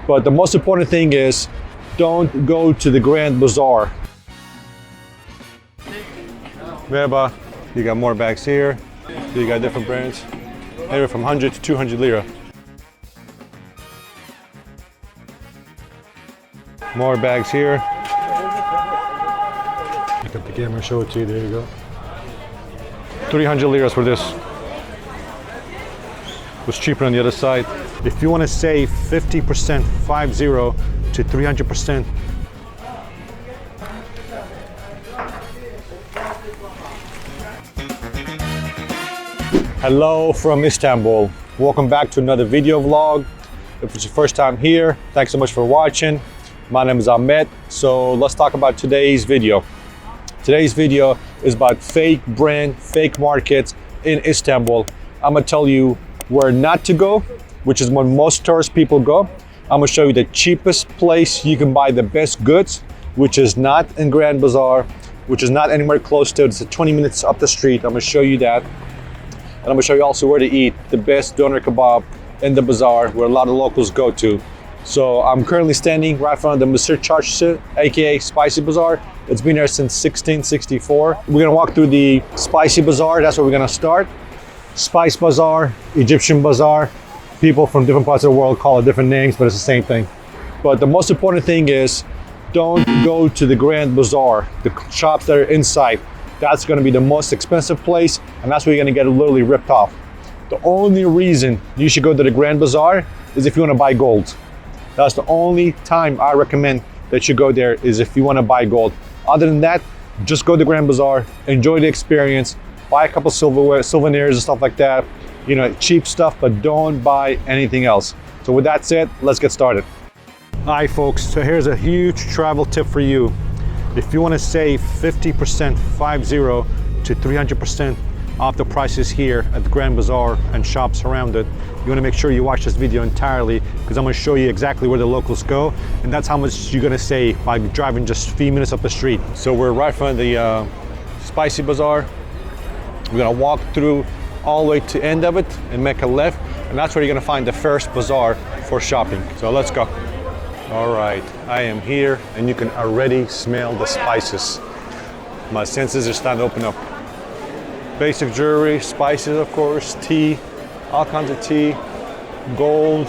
But the most important thing is don't go to the Grand Bazaar. Merhaba. You got more bags here. You got different brands. Anywhere from 100 to 200 lira. More bags here. Pick up the camera, show it to you. There you go. 300 liras for this. It was cheaper on the other side. If you want to save 50%, 50 to 300%. Hello from Istanbul. Welcome back to another video vlog. If it's your first time here, thanks so much for watching. My name is Ahmet. So let's talk about today's video. Today's video is about fake brand, fake markets in Istanbul. I'm gonna tell you where not to go, which is where most tourist people go. I'm gonna show you the cheapest place you can buy the best goods, which is not in Grand Bazaar, which is not anywhere close to it. It's 20 minutes up the street. I'm gonna show you that. And I'm gonna show you also where to eat the best doner kebab in the bazaar, where a lot of locals go to. So I'm currently standing right in front of the Mısır Çarşısı, aka Spicy Bazaar. It's been there since 1664. We're gonna walk through the Spicy Bazaar. That's where we're gonna start. Spice Bazaar, Egyptian Bazaar. People from different parts of the world call it different names, but it's the same thing. But the most important thing is don't go to the Grand Bazaar, the shops that are inside. That's gonna be the most expensive place, and that's where you're gonna get literally ripped off. The only reason you should go to the Grand Bazaar is if you wanna buy gold. That's the only time I recommend that you go there, is if you wanna buy gold. Other than that, just go to the Grand Bazaar, enjoy the experience, buy a couple souvenirs and stuff like that. You know, cheap stuff, but don't buy anything else. So with that said, let's get started. All right, folks, so here's a huge travel tip for you. If you want to save 50%, 50 to 300% off the prices here at the Grand Bazaar and shops around it, you want to make sure you watch this video entirely, because I'm going to show you exactly where the locals go, and that's how much you're going to save by driving just a few minutes up the street. So we're right in front of the Spicy Bazaar. We're going to walk through all the way to the end of it and make a left, and that's where you're going to find the first bazaar for shopping. So let's go. All right, I am here, and you can already smell the spices. My senses are starting to open up. Basic jewelry, spices, of course, tea, all kinds of tea, gold.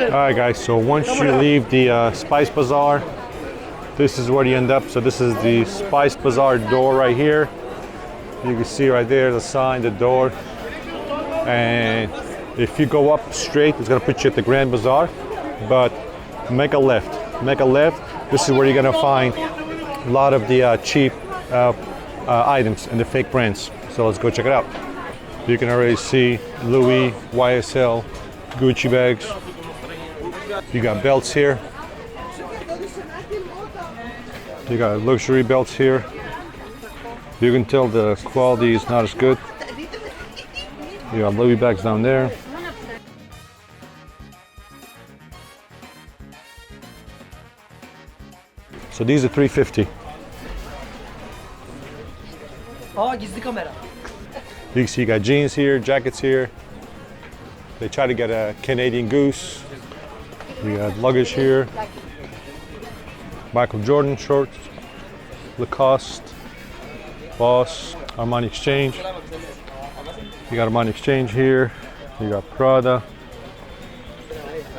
All right, guys, so once you leave the Spice Bazaar, this is where you end up. So this is the Spice Bazaar door right here. You can see right there the sign, the door. And if you go up straight, it's gonna put you at the Grand Bazaar, but make a left. Make a left. This is where you're gonna find a lot of the cheap items and the fake brands. So let's go check it out. You can already see Louis, YSL, Gucci bags. You got belts here. You got luxury belts here. You can tell the quality is not as good. You got Louis bags down there. So these are $350. Gizli kamera. You can see you got jeans here, jackets here. They try to get a Canadian Goose. You got luggage here. Michael Jordan shorts. Lacoste. Boss. Armani Exchange. You got Armani Exchange here. You got Prada.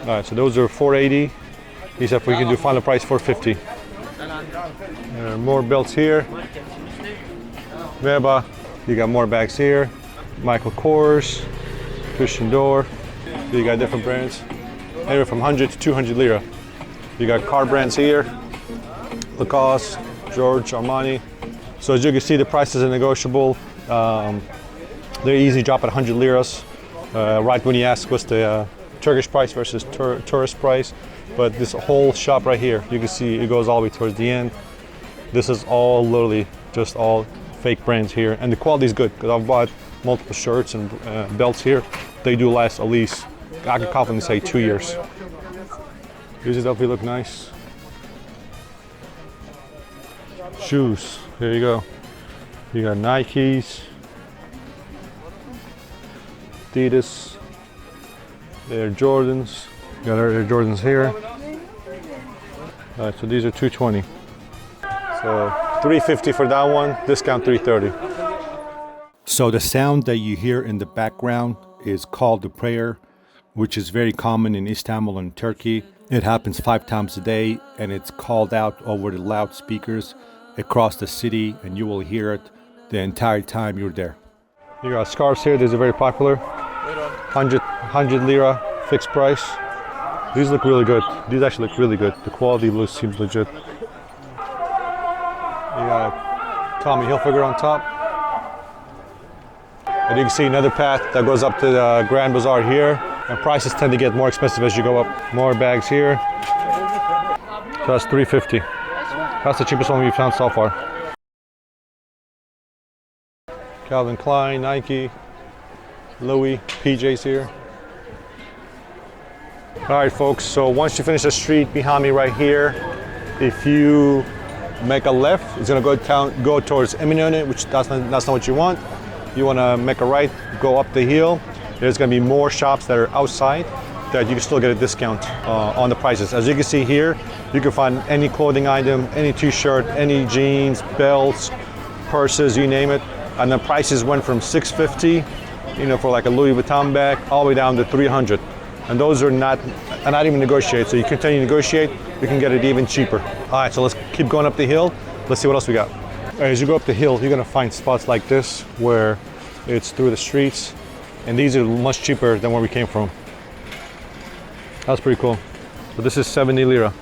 All right, so those are $480. He said we can do final price $450. More belts here. Merhaba. You got more bags here. Michael Kors. Christian Dior. You got different brands. Anywhere from 100 to 200 lira. You got car brands here. Lacoste, George, Armani. So as you can see, the prices are negotiable. They easily drop at 100 liras. Right when you ask what's the Turkish price versus tourist price. But this whole shop right here, you can see it goes all the way towards the end. This is all literally just all fake brands here, and the quality is good because I've bought multiple shirts and belts here. They do last at least, I can confidently say, 2 years. These definitely look nice. Shoes, here you go. You got Nikes, Adidas, Air Jordans. You got Air Jordans here. All right, so these are $220. So $350 for that one, discount $330. So the sound that you hear in the background is called the prayer, which is very common in Istanbul and Turkey. It happens 5 times a day, and it's called out over the loudspeakers across the city, and you will hear it the entire time you're there. You got scarves here. These are very popular. 100 lira fixed price. These look really good. These actually look really good. The quality seems legit. You got Tommy Hilfiger on top. And you can see another path that goes up to the Grand Bazaar here. And prices tend to get more expensive as you go up. More bags here. So that's $350. That's the cheapest one we've found so far. Calvin Klein, Nike, Louis, PJs here. All right, folks, so once you finish the street behind me right here, if you make a left, it's gonna go towards Eminönü, which that's not what you want. You wanna make a right, go up the hill. There's gonna be more shops that are outside that you can still get a discount on the prices. As you can see here, you can find any clothing item, any t-shirt, any jeans, belts, purses, you name it. And the prices went from $650, for like a Louis Vuitton bag, all the way down to $300. And those are not even negotiate. So you continue to negotiate, you can get it even cheaper. All right, so let's keep going up the hill. Let's see what else we got. As you go up the hill, you're gonna find spots like this where it's through the streets. And these are much cheaper than where we came from. That's pretty cool. So this is 70 lira.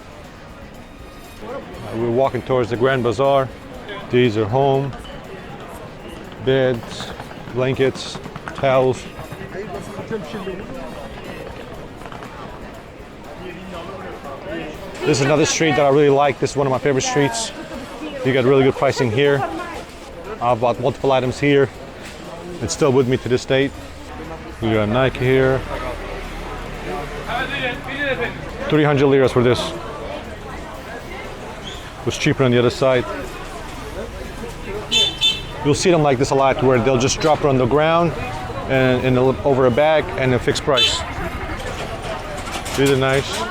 We're walking towards the Grand Bazaar. These are home, beds, blankets, towels. This is another street that I really like. This is one of my favorite streets. You get really good pricing here. I bought multiple items here. It's still with me to this date. We got Nike here. 300 liras for this. It was cheaper on the other side. You'll see them like this a lot, where they'll just drop it on the ground and over a bag and a fixed price. These are nice.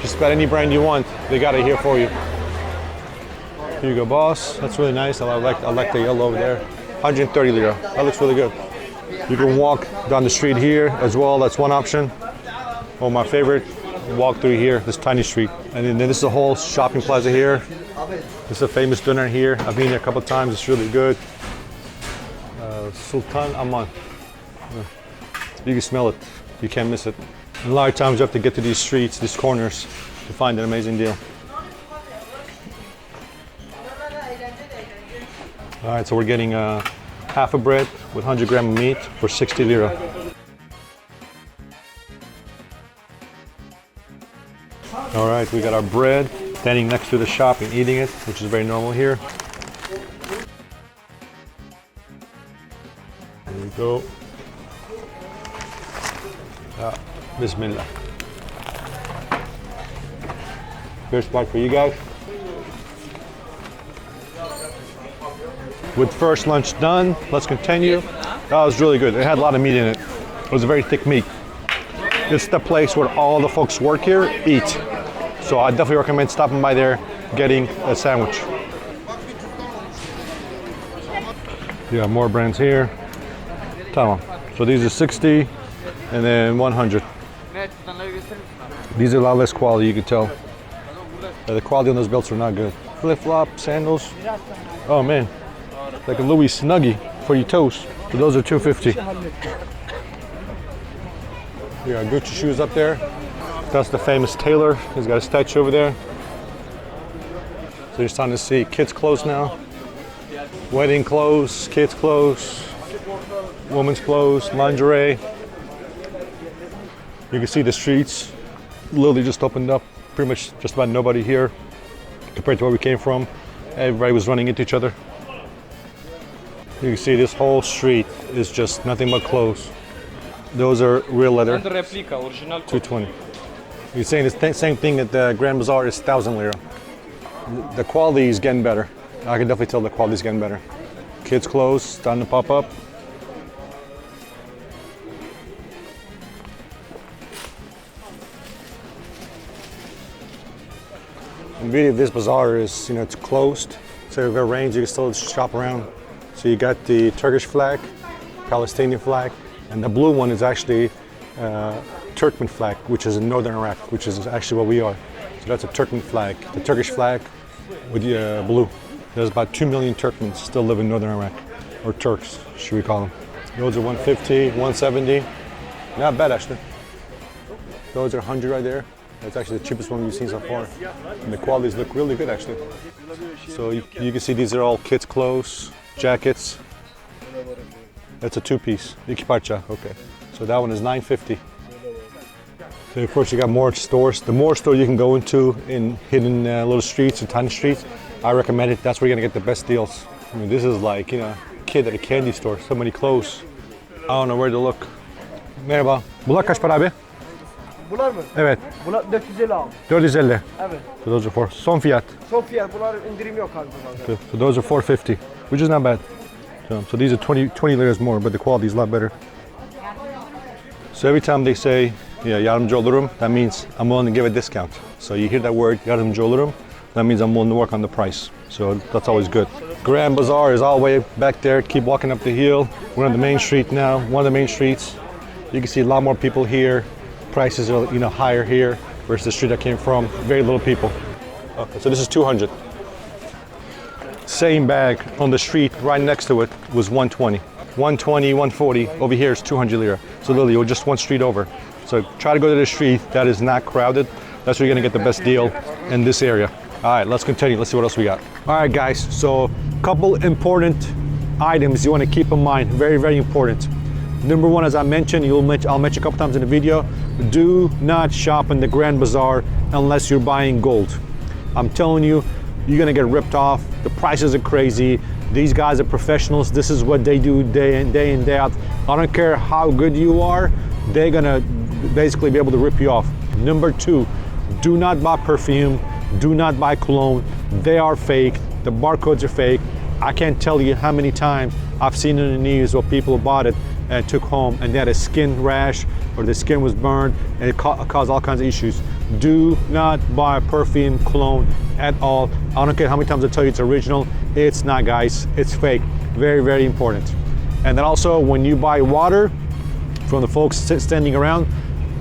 Just about any brand you want, they got it here for you. Here you go, boss. That's really nice. I like the yellow over there. 130 lira. That looks really good. You can walk down the street here as well. That's one option. Oh, my favorite. Walk through here, this tiny street. And then this is a whole shopping plaza here. This is a famous dinner here. I've been here a couple of times. It's really good. Sultan Aman. You can smell it. You can't miss it. And a lot of times you have to get to these streets, these corners, to find an amazing deal. All right, so we're getting half a bread with 100 grams of meat for 60 lira. All right, we got our bread, standing next to the shop and eating it, which is very normal here. There we go. Bismillah. First bite for you guys. With first lunch done, let's continue. That was really good. It had a lot of meat in it. It was a very thick meat. It's the place where all the folks work here eat. So I definitely recommend stopping by there, getting a sandwich. You got more brands here. Tamam. So these are 60 and then 100. These are a lot less quality, you can tell. The quality on those belts are not good. Flip-flop, sandals. Oh man, like a Louis Snuggie for your toes. So those are $250. You got Gucci shoes up there. That's the famous tailor. He's got a statue over there. So you're starting to see kids' clothes now. Wedding clothes, kids' clothes, women's clothes, lingerie. You can see the streets literally just opened up pretty much just about nobody here compared to where we came from. Everybody was running into each other. You can see this whole street is just nothing but clothes. Those are real leather. And the replica, original. 220. You're saying the same thing at the Grand Bazaar is 1,000 lira. The quality is getting better. I can definitely tell the quality is getting better. Kids' clothes starting to pop up. The beauty of this bazaar is, it's closed, so if it rains, you can still shop around. So you got the Turkish flag, Palestinian flag, and the blue one is actually Turkmen flag, which is in northern Iraq, which is actually what we are. So that's a Turkmen flag, the Turkish flag with the blue. There's about 2 million Turkmens still live in northern Iraq, or Turks, should we call them. Those are 150, 170. Not bad, actually. Those are 100 right there. That's actually the cheapest one we've seen so far. And the qualities look really good, actually. So you can see these are all kids' clothes, jackets. That's a two-piece. İki parça, okay. So that one is 950. So of course you got more stores. The more store you can go into in hidden little streets or tiny streets, I recommend it. That's where you're gonna get the best deals. I mean, this is like, kid at a candy store. So many clothes. I don't know where to look. Merhaba. Bunlar kaç para abi? Bunlar mı? Evet. Bunlar 450 abi. 450. Evet. So those are for son fiyat. Son fiyat. Bunlar indirim yok abi bunlarda. So those are 450, which is not bad. So these are 20 liras more, but the quality is a lot better. So every time they say, yardımcı olurum, that means I'm willing to give a discount. So you hear that word, yardımcı olurum, that means I'm willing to work on the price. So that's always good. Grand Bazaar is all the way back there. Keep walking up the hill. We're on the main street now, one of the main streets. You can see a lot more people here. Prices are higher here versus the street I came from. Very little people. Okay, so this is 200. Same bag on the street right next to it was 120. 120, 140. Over here is 200 lira. So literally, you're just one street over. So try to go to the street that is not crowded. That's where you're gonna get the best deal in this area. All right, let's continue. Let's see what else we got. All right, guys. So a couple important items you want to keep in mind. Very, very important. Number one, as I mentioned, I'll mention a couple times in the video, do not shop in the Grand Bazaar unless you're buying gold. I'm telling you, you're gonna get ripped off. The prices are crazy. These guys are professionals. This is what they do day in, day out. I don't care how good you are, they're gonna basically be able to rip you off. Number two, do not buy perfume. Do not buy cologne. They are fake. The barcodes are fake. I can't tell you how many times I've seen in the news where people bought it and took home and they had a skin rash or the skin was burned and it caused all kinds of issues. Do not buy perfume, cologne at all. I don't care how many times I tell you it's original. It's not, guys. It's fake. Very, very important. And then also when you buy water from the folks standing around,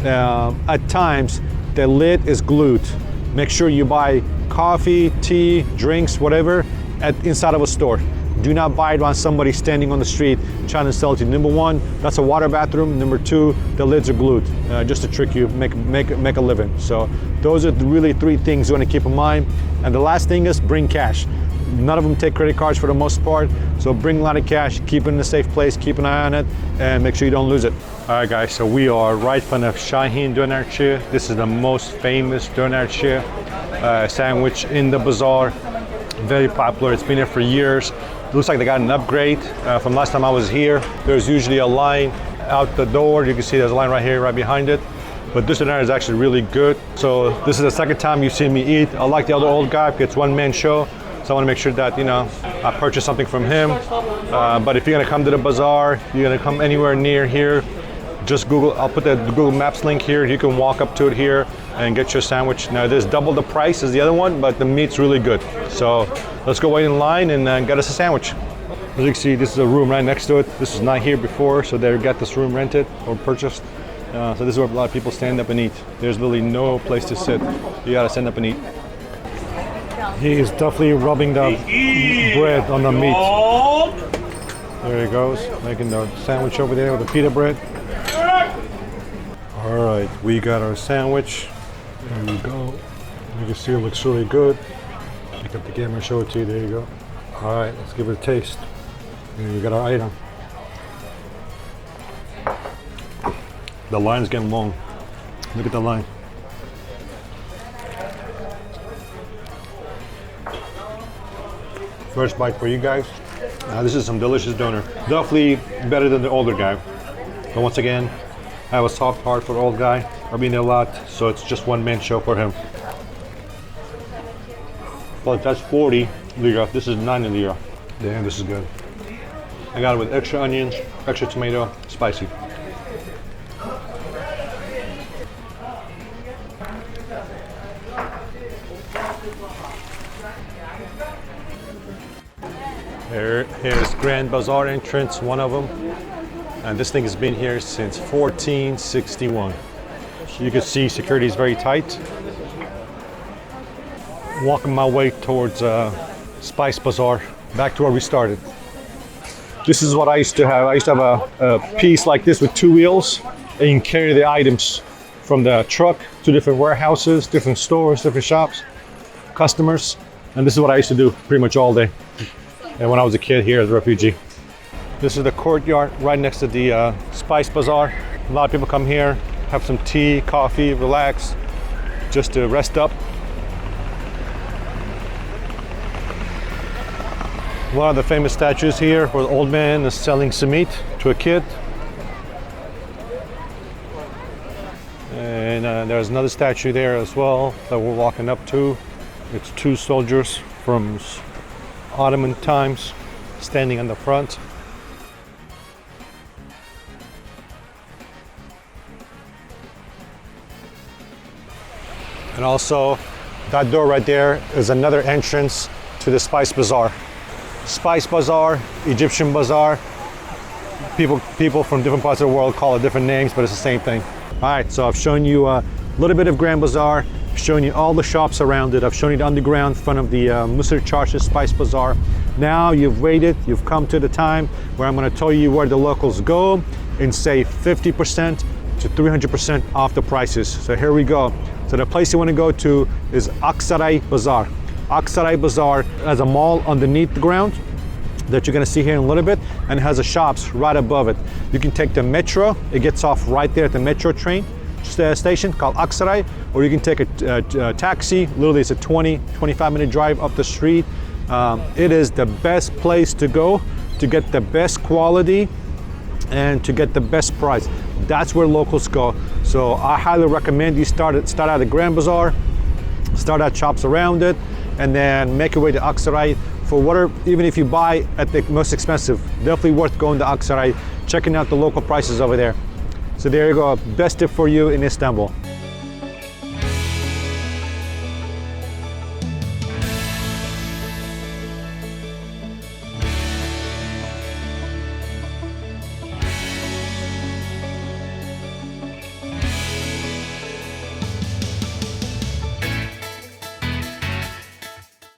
at times the lid is glued. Make sure you buy coffee, tea, drinks, whatever, inside of a store. Do not buy it on somebody standing on the street trying to sell it to you. Number one, that's a water bathroom. Number two, the lids are glued, just to trick you, make a living. So those are really three things you want to keep in mind. And the last thing is bring cash. None of them take credit cards for the most part, so bring a lot of cash, keep it in a safe place, keep an eye on it, and make sure you don't lose it. All right, guys, so we are right in front of Sahin dönerci. This is the most famous dönerci sandwich in the bazaar. Very popular, it's been here for years. It looks like they got an upgrade from last time I was here. There's usually a line out the door. You can see there's a line right here, right behind it. But this dinner is actually really good. So this is the second time you've seen me eat. I like the other old guy, it's one-man show. So I want to make sure that, I purchase something from him. But if you're gonna come to the bazaar, you're gonna come anywhere near here, just Google, I'll put the Google Maps link here. You can walk up to it here and get your sandwich. Now this is double the price as the other one, but the meat's really good. So let's go wait in line and get us a sandwich. As you can see, this is a room right next to it. This was not here before, so they got this room rented or purchased. So this is where a lot of people stand up and eat. There's literally no place to sit. You gotta stand up and eat. He is definitely rubbing the bread on the meat. There he goes, making the sandwich over there with the pita bread. All right, we got our sandwich. There you go. You can see it looks really good. Pick up the camera and show it to you. There you go. All right, let's give it a taste. And we got our item. The line's getting long. Look at the line. First bite for you guys. This is some delicious doner. Definitely better than the older guy. But once again, I have a soft heart for the old guy. I've been there a lot, so it's just one man show for him. But that's 40 lira. This is 90 lira. Damn, this is good. I got it with extra onions, extra tomato, spicy. Here's Grand Bazaar entrance, one of them. And this thing has been here since 1461. You can see security is very tight. Walking my way towards Spice Bazaar, back to where we started. This is what I used to have. I used to have a piece like this with 2 wheels, and you can carry the items from the truck to different warehouses, different stores, different shops, customers. And this is what I used to do pretty much all day. And when I was a kid here as a refugee. This is the courtyard right next to the Spice Bazaar. A lot of people come here, have some tea, coffee, relax, just to rest up. One of the famous statues here where the old man is selling some meat to a kid. And there's another statue there as well that we're walking up to. It's 2 soldiers from Ottoman times standing in the front. And also that door right there is another entrance to the Spice Bazaar. Spice Bazaar, Egyptian Bazaar. People from different parts of the world call it different names, but it's the same thing. All right, so I've shown you a little bit of Grand Bazaar. I've shown you all the shops around it. I've shown you the underground in front of the Mısır Çarşı Spice Bazaar. Now you've waited, you've come to the time where I'm going to tell you where the locals go and save 50% to 300% off the prices. So here we go. So the place you want to go to is Aksaray Bazaar. Aksaray Bazaar has a mall underneath the ground that you're going to see here in a little bit, and it has the shops right above it. You can take the metro. It gets off right there at the metro train station called Aksaray, or you can take a taxi. Literally it's a 20-25 minute drive up the street. It is the best place to go to get the best quality and to get the best price. That's where locals go. So I highly recommend you start at the Grand Bazaar, start at shops around it, and then make your way to Aksaray. For whatever, even if you buy at the most expensive, definitely worth going to Aksaray, checking out the local prices over there. So there you go, best tip for you in Istanbul.